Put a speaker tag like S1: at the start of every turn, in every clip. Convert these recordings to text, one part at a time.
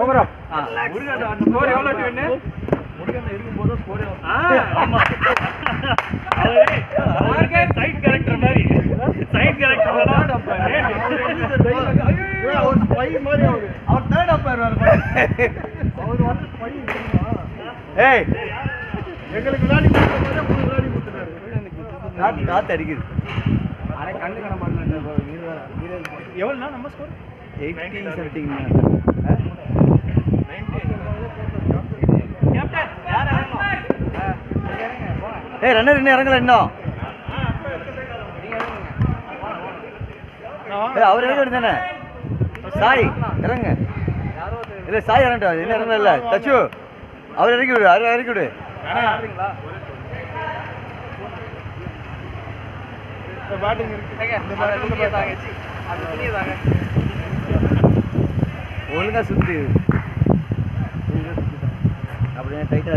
S1: ஓவரா
S2: முருகன் அந்த ஸ்கோர் எவ்வளவு வேணு முருகன் இருக்கும்போது ஸ்கோர் ஆமா அவரே சைடு கரெக்டர் மாதிரி சைடு கரெக்டர்
S1: அவர் ஸ்பை மாதிரி அவர் தேர்ட் அம்பையர் அவர் வந்து ஸ்பை ஏய் எங்களுக்கு விளையாடி கொடுத்தா மூணு விளையாடி கொடுத்தாரு காத்து அடிக்குது அரை கண்ணு கண்ண மாட்டேன் எவ்வளோ நம்ம ஸ்கோர் 80 சம்திங் ஏய் ரன்னர் இன்னும் இறங்கல இன்னும் ஏய் அவர் இறங்க வேண்டியதானே சாய் இறங்க இல்லை சாய் இறங்கட்டும் என்ன இறங்கல இல்லை தச்சு அவர் இறக்கி விடு அவர் இறக்கி விடு ஒழுங்கா சுத்தி அப்படியே டைட்டா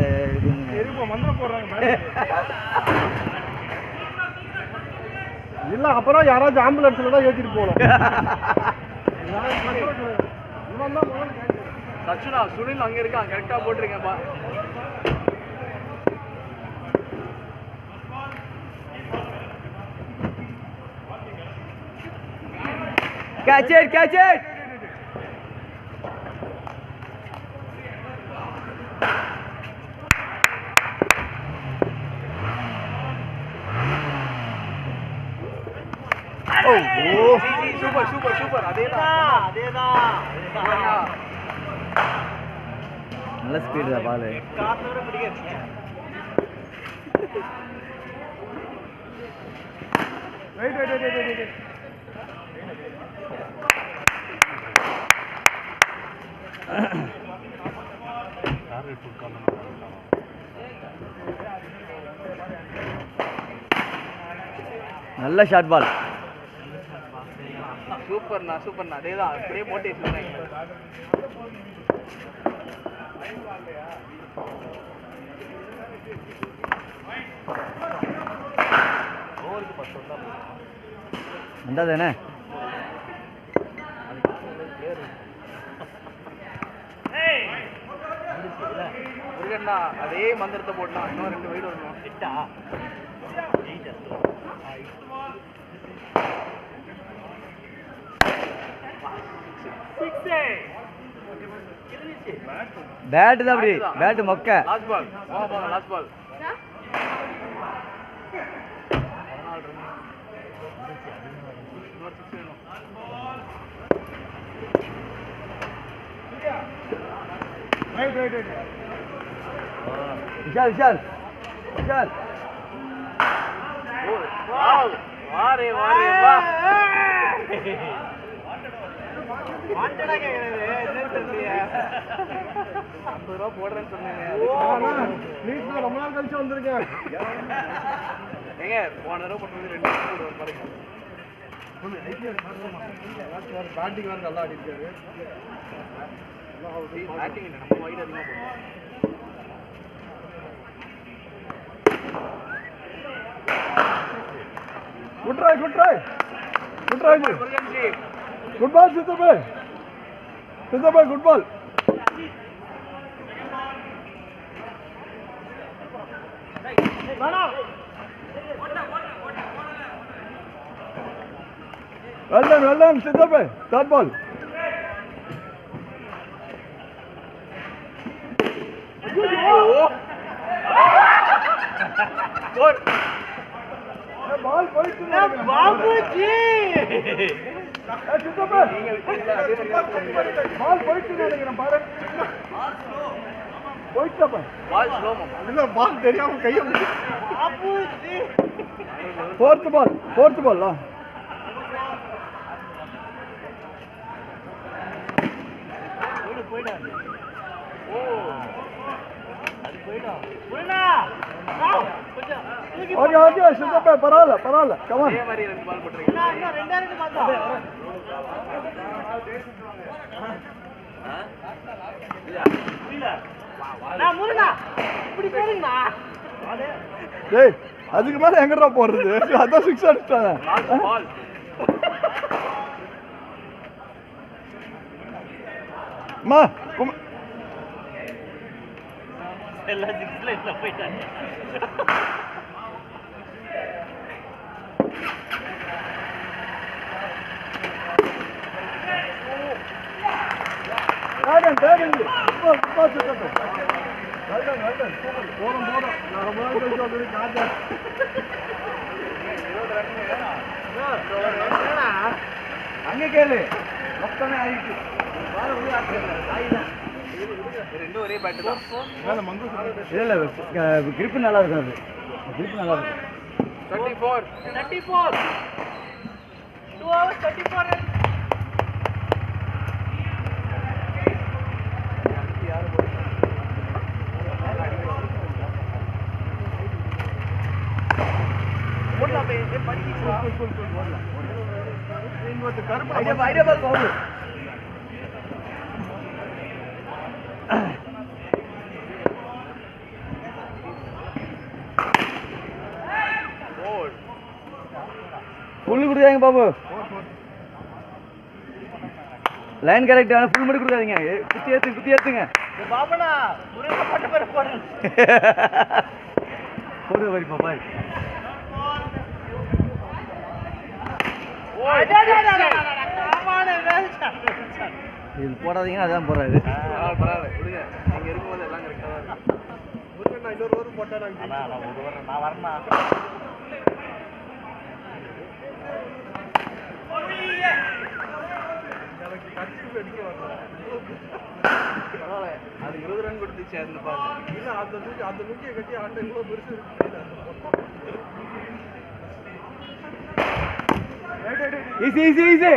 S1: இல்ல அப்புறம் யாராச்சும் ஆம்புலன்ஸ்ல தான் ஏற்றிட்டு போகணும்
S2: சச்சுனா சுனில் அங்க இருக்கான் கரெக்டா போட்டிருக்கேன்ப்பா
S1: catch it
S2: சூப்பர் அதேதான்
S1: நல்ல ஸ்பீடு தான் பால் வெயிட் நல்ல ஷாட் பால்
S2: சூப்பர்ண்ணா அதேதான் அப்படியே போட்டு
S1: வந்தாதானே
S2: முருகண்ணா அதே மந்திரத்தை போடலாம் இன்னும் 2 வீடு வரணும் கிட்டா
S1: பேட் தான் அப்படி பேட் மொக்க
S2: லாஸ்ட் பால்
S1: விஷால்
S2: வாரே வா ₹50 போடுறேன்னு சொன்னீங்க
S1: ரொம்ப நாள் கழிச்சு வந்திருக்கேன்
S2: ஏங்க போன தடவை போட்டது 2 போடுவார் பாருங்க
S1: பேட்டிங் வந்து நல்லா ஆடிருக்காரு
S2: பேட்டிங் இல்லை நம்ம வைட் அதிகமாக போடுவோம்
S1: Good try. Good ball, Siddharth, good ball. Well done, Siddharth, third ball.
S2: Good.
S1: Ball போயிட்டு
S2: பாபுஜி
S1: பால் போயிட்டு நினைக்கிறேன் பாரு போயிட்டப்ப
S2: பால் ஸ்லோமோ
S1: இல்ல பால் தெரியாம கைய பாபுஜி fourth ball போய்டா ஓ அது போய்டா புரினா ஓகே சித்தப்பா பரவாயில்ல கமான்
S2: இதே மாதிரி 2 பால் போட்றீங்க இன்னும் 2 பால் தான் இல்ல நான் முருகா இப்படி போறீங்களா
S1: டேய் அதுக்கு மேல எங்கடா போறது அதான் 6 அடிச்சானே
S2: பால்
S1: அம்மா
S2: எல்லாம் 6 லைன்ல போயிட்டாங்க.
S1: கார்டன் போதும் நான் ரொம்ப நாள் கழிச்சு வந்தது கார்டன். அங்க கேளு மொத்தமே ஆயிடுச்சு.
S2: ரெண்டும் ஒரே பேட் தான்.
S1: இல்ல கிரிப் நல்லா இருக்கும். அது கிரிப் நல்லா இருக்கும்.
S2: 34 2 hours 34 runs.
S1: புல்லு கொடுக்காதீங்க பாபு. Line correct. ஆனால் புல் மட்டும் கொடுக்காதீங்க. குத்தி ஏத்துங்க
S2: பாபனா முருகா பட்ட பேர் போடுங்க.
S1: போடுங்க வரி பாப்பா. இது போடாதீங்க. அதான் போறாரு.
S2: பரவாயில்ல விடுங்க. நீங்க இருக்கும்போது எல்லாம் கரெக்டா தான் இருக்கு. முருகன் நான் இன்னொரு ஓவர் போட்டா நான் வரமா. பரவாயில்ல. அது 20 ரன் கொடுத்துச்சு அந்த பால். இல்ல அந்த நூக்கியை கட்டி ஆண்ட இவ்வளவு பெருசு
S1: easy.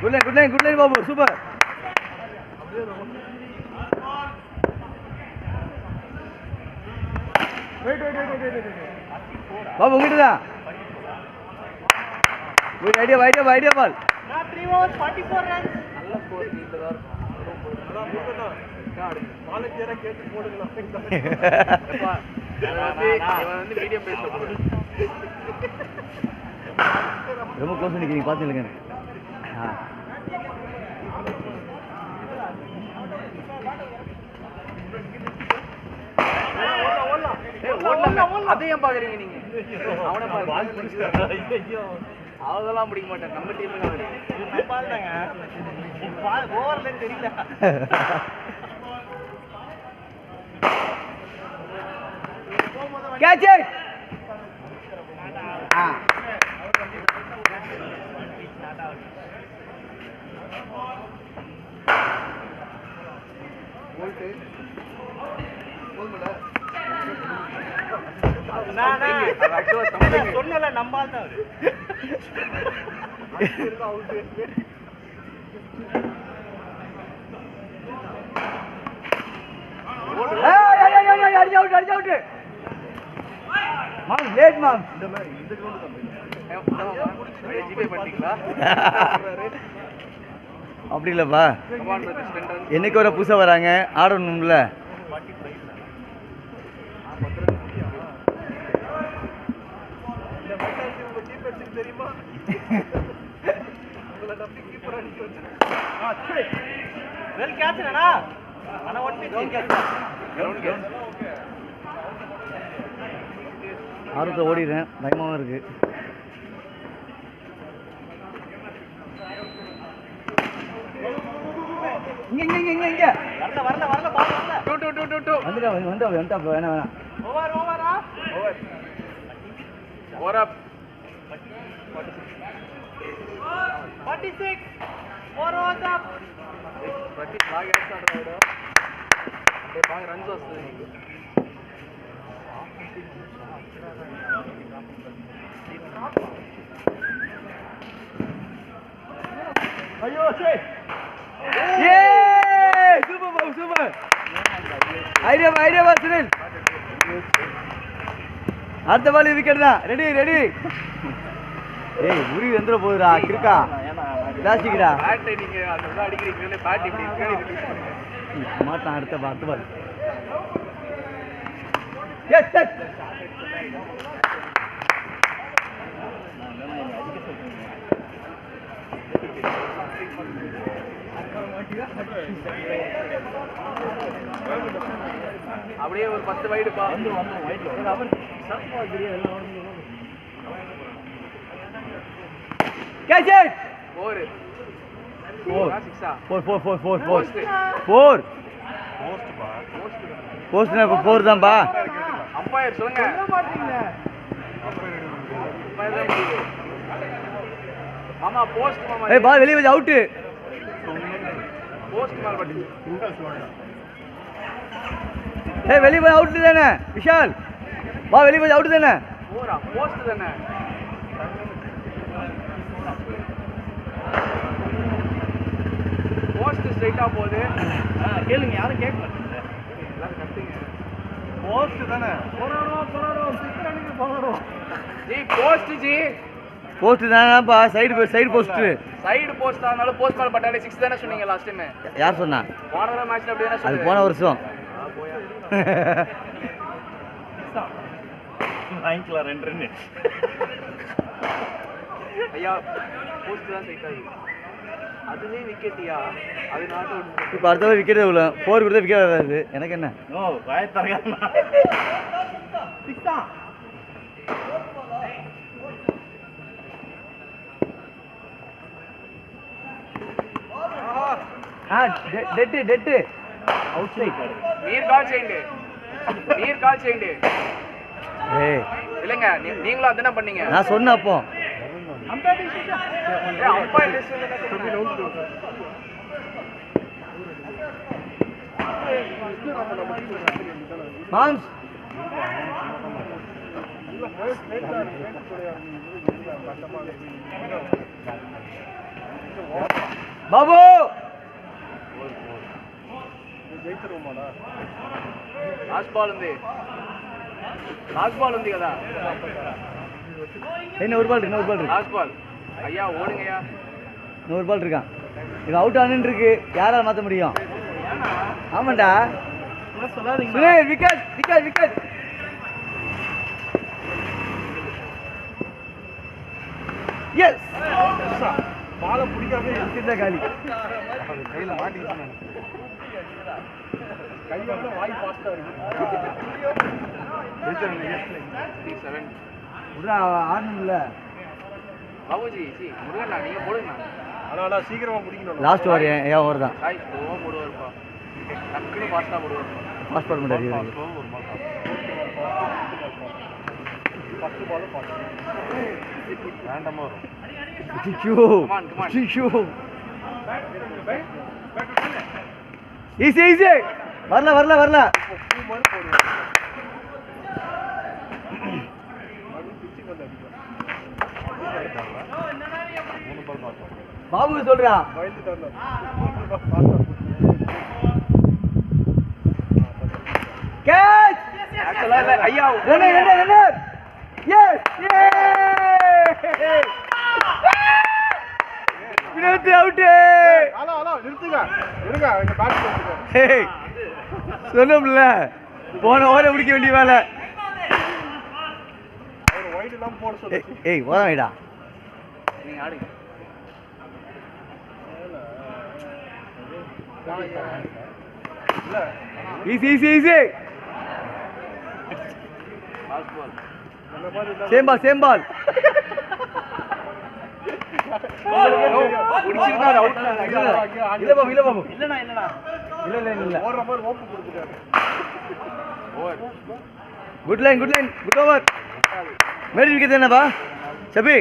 S1: Good line Babu. Super. Babu உங்ககிட்ட தான். குட் ஐடியா பால்.
S2: 3 overs 44 runs. நல்ல ஸ்கோர் நீங்க தான் வாலண்டியரா கேட்டு போடுங்க. இவன் வந்து மீடியம் பேஸ்ல போடு.
S1: ரொம்ப க்ளோஸ் நிக்கிறீங்க பாத்துங்க.
S2: அதையும் பாக்குறீங்க நீங்க. அவனை பாருங்க. அவதெல்லாம் பிடிக்க மாட்டேன். நம்ம டீமுக்கு பாருங்க. ஓவர்ல தெரியல.
S1: கேட்ச்.
S2: சொன்னல நம்பால் தான்
S1: அப்படி இல்லப்பா. என்னைக்கு ஒரு புதுசா வராங்க ஆடணும்ல.
S2: வெல் கேட்ச் அண்ணா. அண்ணா 1 pitch கேட்ச்.
S1: ஆர்வத்தை ஓடிடுறேன். பயமாவும் இருக்கு. இங்க
S2: வரல பால் வரல. 2
S1: வந்துட்டா வேணாம்.
S2: ஓவரா ஓவர் அப் 46 4 overs up. ప్రతి బాగా వేస్తాడు వాడు. అంటే బాగా రన్స్ వస్తుంది నీకు.
S1: అయ్యో సే ఏ సూపర్ బాబు సూపర్. Idea ball Sunil. அடுத்த பால் விக்கெட் தான். ரெடி. ஏய் உரி வந்துற போகுதுடா கிறுக்கா. பிளாஸ்டிக்டா.
S2: பேட் நீங்க அந்த அடிக்கிறீங்களே பேட் இப்படி இருக்கு.
S1: மாட்டான் அடுத்த பால். எஸ்.
S2: அப்படியே ஒரு 10 வைடுப்பா.
S1: Catch it!
S2: 4
S1: Four.
S2: 6
S1: Four. போஸ்ட்னா இப்போ 4 தான்பா.
S2: அம்பயர் சொல்லுங்க. மாமா போஸ்ட் மாமா.
S1: ஏய் பால் வெளிய வந்து அவுட்.
S2: போஸ்ட் மால் பட்டி.
S1: ஏய் வெளிய வந்து அவுட் தானே விஷால். பா வெளிய வந்து அவுட் தானே.
S2: போறா போஸ்ட் தானே. போஸ்ட் ஸ்ட்ரைட்டா போகுது.
S1: கேளுங்க யாரும் கேட்க மாட்டீங்க.
S2: எல்லாரும் கத்துங்க.
S1: போஸ்ட் தானே. போறாரோ சிக்கனிக்கு போறாரோ.
S2: ஜி போஸ்ட் ஜி.
S1: போஸ்ட் தானேப்பா சைடு போஸ்ட்.
S2: சைடு போஸ்ட் ஆனால போஸ்ட் மால் பட்டாலே 6 தானே சொன்னீங்க லாஸ்ட் டைம்.
S1: யார் சொன்னா?
S2: போன மேட்ச்ல அப்படியே தானே
S1: அது
S2: சொன்னீங்க.
S1: போன வருஷம்.
S2: போயா.
S1: வாங்கிக்கலாம் 2 ரன்.
S2: ஐயா போஸ்ட் தான் ஸ்ட்ரைட்டா இருக்கு. அதுவே விக்கெட்டியா? அது நாட் அவுட்.
S1: இப்போ அடுத்த விக்கெட் விழ 4 கொடுத்தா விக்கெட் வராது. எனக்கு என்ன?
S3: ஓ வாய தரங்க.
S2: 6 தான்.
S1: డెట్ అవుట్ సైడ్
S2: మీరు కాల్ చేయండి. మీరు కాల్ చేయండి.
S1: ஏய்
S2: இல்லங்க நீங்களும் அதானே பண்ணீங்க.
S1: நான் சொன்னேன் அப்போ
S2: அம்பையர் டிசிஷன்
S1: மாம்ஸ் బాబు
S2: లాస్ట్ బాల్ ఉంది. లాస్ట్ బాల్ ఉంది కదా.
S1: இன்னொரு பால் இருக்கு.
S2: Last ball. ஐயா ஓடுங்கய்யா.
S1: இன்னொரு பால் இருக்கான். இது அவுட் ஆனன்னு இருக்கு. யாரால மாத்த முடியும்? ஆமாண்டா. சுரேஷ் விக்கெட். எஸ்.
S3: பால பிடிக்காம
S1: இந்த காலி.
S3: கையில மாட்டிக்கிட்டானே. கை வந்து வாய் ஃபாஸ்டா இருக்கு.
S2: 37.
S1: உடா ஆடணும்ல.
S2: பாபுஜி சி முருகண்ணா நீங்க போடுங்க.
S3: ஆனா சீக்கிரமா பிடிக்கணும்.
S1: லாஸ்ட் ஓவர் ஏன் ஓவர் தான்.
S2: சாய் ஸ்லோவா போடுவார்ப்பா. டக்குனு ஃபாஸ்டா போடுவார்.
S1: பாஸ் பண்ண முடியாது.
S3: ஒரு மாசம். First ball pass. ரேண்டமா வரும்.
S2: Come on.
S1: ஈஸி வரல. பாபு சொல்றா கேட்ச்.
S2: ஐயா
S1: runner S Vinoth out.
S3: Hello நிறுத்துங்க. இருங்க இந்த பேட் நிறுத்துங்க.
S1: ஏய் சொன்னோம்ல போன ஓவரை முடிக்க வேண்டிய வேலை.
S3: அவர் வைட் எல்லாம் போட சொல்லு.
S1: ஏய் ஓரம் வைடா.
S2: நீங்க ஆடுங்க.
S3: இல்ல
S1: ஈஸி
S2: லாஸ்ட் பால்.
S3: அந்த மாதிரி
S1: சேம் பால்
S2: புடிச்சிருந்தா அவுட்.
S1: இல்ல பாபு
S2: இல்லடா
S1: இல்ல
S3: ஓடுற மாதிரி ஓப்பு கொடுத்துட்டாரு.
S2: Over.
S1: Good line good over. மேடி விக்கெட் தானேப்பா சபி?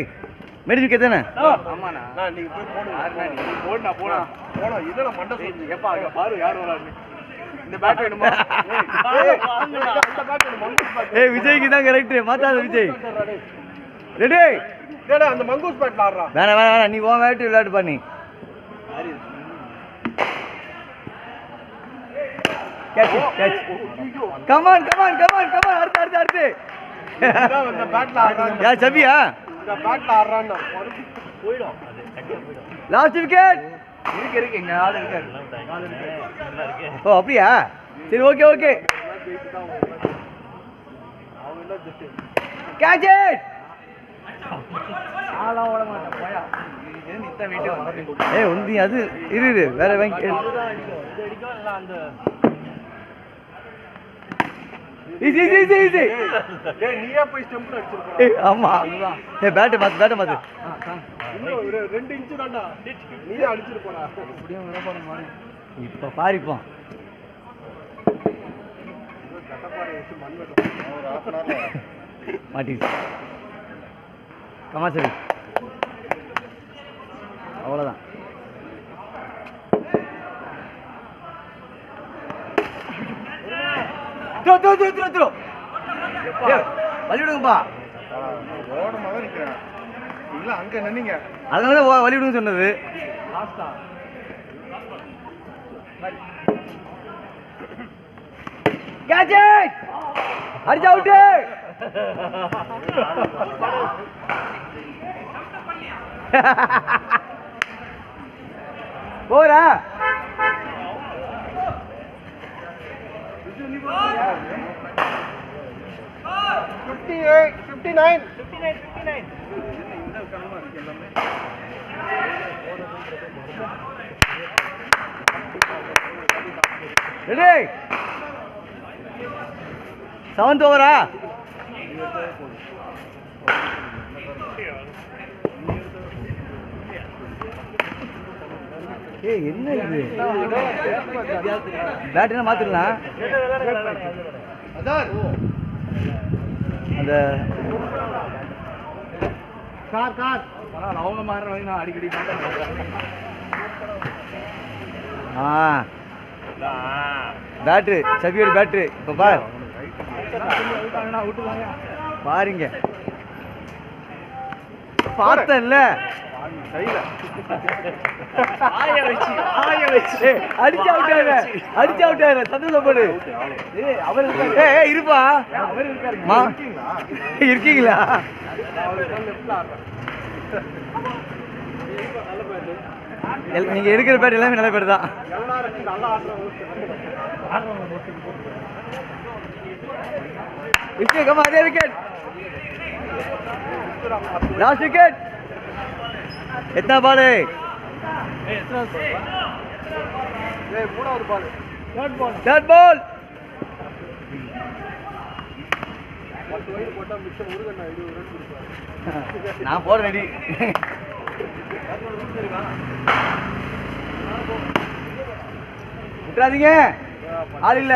S1: மேடி விக்கெட் தானே?
S2: ஆமாண்ணா.
S3: நீங்க போய் போடுங்க.
S2: யாருண்ணா நீ போடுண்ணா போடா.
S3: போடா இதுல மண்டை சொல்லு.
S2: எப்பா அங்க பாரு யார் வரான்னு. இந்த பேட் வேணுமா?
S3: அந்த பேட் மங்கூஸ் பேட்.
S1: ஏய் விஜய்க்கு தான் கரெக்ட். மாத்தாத விஜய். ரெடி?
S3: டேடா அந்த மங்கூஸ் பேட்ல ஆடுறா.
S1: வேணாம் நீ உன் வேட்டு விளையாட்டு பண்ணி. கேட்ச். கம் ஆன் அடுத்து.
S3: இந்த பேட்ல ஆடுறான்.
S1: யா சபியா?
S3: இந்த பேட்ல ஆடுறான்னா போய்டும்.
S1: Last wicket.
S2: இருக்கு எங்க ஆள் இருக்காரு.
S1: ஓ அப்படியா? சரி ஓகே
S3: அவங்க என்ன ஜெட்.
S1: Catch it.
S2: ஆளா ஓட மாட்டேன் போயா.
S1: ஏய் உந்தி அது இரு வேற வாங்கி ஈஸி
S3: நீயே போய் ஸ்டெம்ப்ல அடிச்சிருப்ப.
S1: ஆமா ஏய் பேட் மாத்து
S3: இன்னும் ஒரு 2 இன்ச் தான்டா. நீயே அடிச்சிருப்படா.
S1: இப்ப பாரிப்போம்
S3: கட்டப்பாறை வச்சு மண் வெட்டணும். ஒரு 1/2 hour
S1: மாட்டி கமா சரி அவ்வளோதான் வழி விடுங்கப்பா
S3: ஓடமா தான் நிக்கிறேன். இல்ல அங்க நின்னீங்க.
S1: அதனால வழி விடுங்க சொன்னது அடிச்சு அவுட்டு போறா
S3: 59.
S1: ரெடி 7th ஓவரா ஏய் என்ன இது பேட் என்ன மாத்திரலாம்
S3: அதான்
S1: அந்த
S3: கார்
S2: அவங்க மாறுறவங்க நான் அடிக்கடி
S1: பேட்ரு சபியோட பேட்ரு இப்போ பார் பாருங்க பார்த்தல அடிச்சு அவுட்டாரு சந்தோஷப்படு இருப்பா இருக்கீங்களா நீங்க எடுக்கிற பேட் எல்லாமே நல்ல பேட் தான் விக்கெட் அதே விக்கெட் லாஸ்ட் விக்கெட் எத்தனை பால் தேர்ட் பால் நான் போட ரெடி விட்டுறாதீங்க ஆள் இல்ல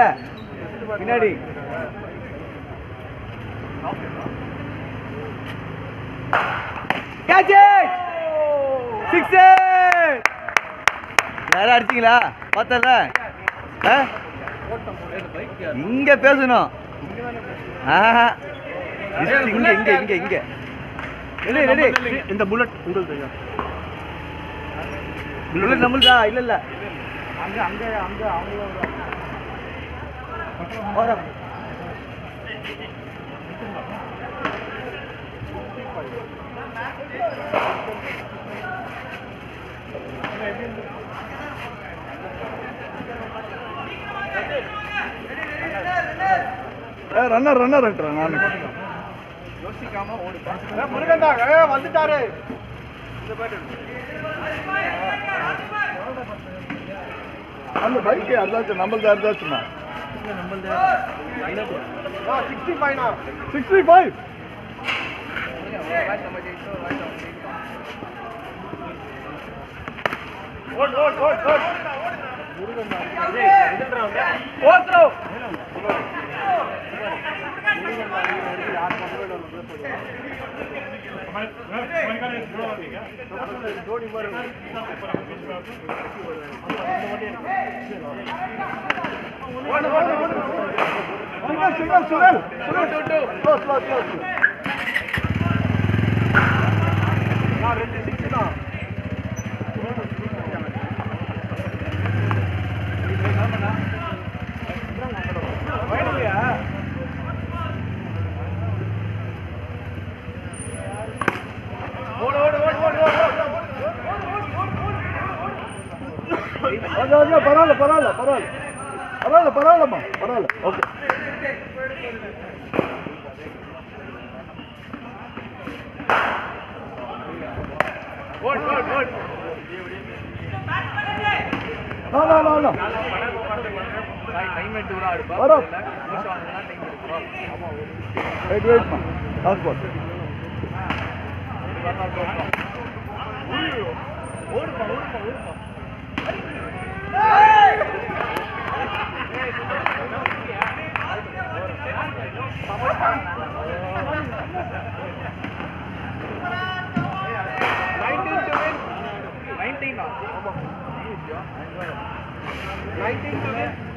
S1: பின்னாடி கேட்ச் சிக்ஸ் யாரும் அடிச்சிங்களா பார்த்தல இங்க பேசணும் இங்க இங்க இங்க இங்க ரெடி ரெடி
S3: இந்த புல்லட் உங்களுக்கு தெரியும்
S1: புல்லட் நம்மளுதா இல்ல இல்ல
S3: அங்க அங்க அங்க அவங்களோட
S1: ரன்னர் ரன்னர் நான்
S2: யோசிக்காம ஓடி
S3: முருகன்டா வந்துட்டாரு
S1: அந்த பைக் அதாச்சும் நம்மள்தான் அதாச்சுண்ணா 65 பரவாயில்லம்மா பரவாயில்ல ஓகே
S2: ஓடு ஓடு ஓடு
S1: No, no, no, no.
S2: Time எடுத்து கூட ஆடுப்பா
S1: வரும்.
S2: நிமிஷம் ஆகுதுன்னா டைம் எடுத்துரும் ஆமா
S1: Wait, wait, man. South ball.
S2: ஓடுப்பா ஓடுப்பா ஓடுப்பா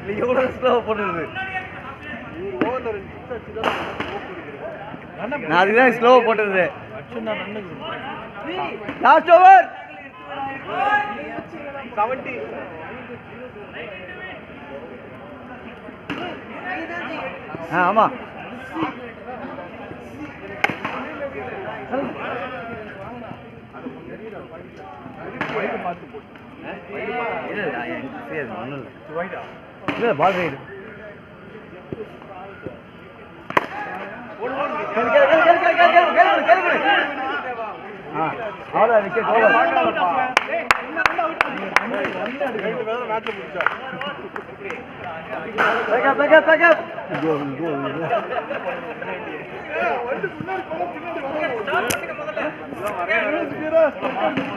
S1: நீ எவ்வளவு ஸ்லோவா போடுறது நான் அதுதான் ஸ்லோவா போட்டுறது லாஸ்ட் ஓவர்
S3: 70
S1: ஆமா இல்ல பால் ரைடு அவ்வளோ விக்கெட் ஓவர்
S3: முன்னாடி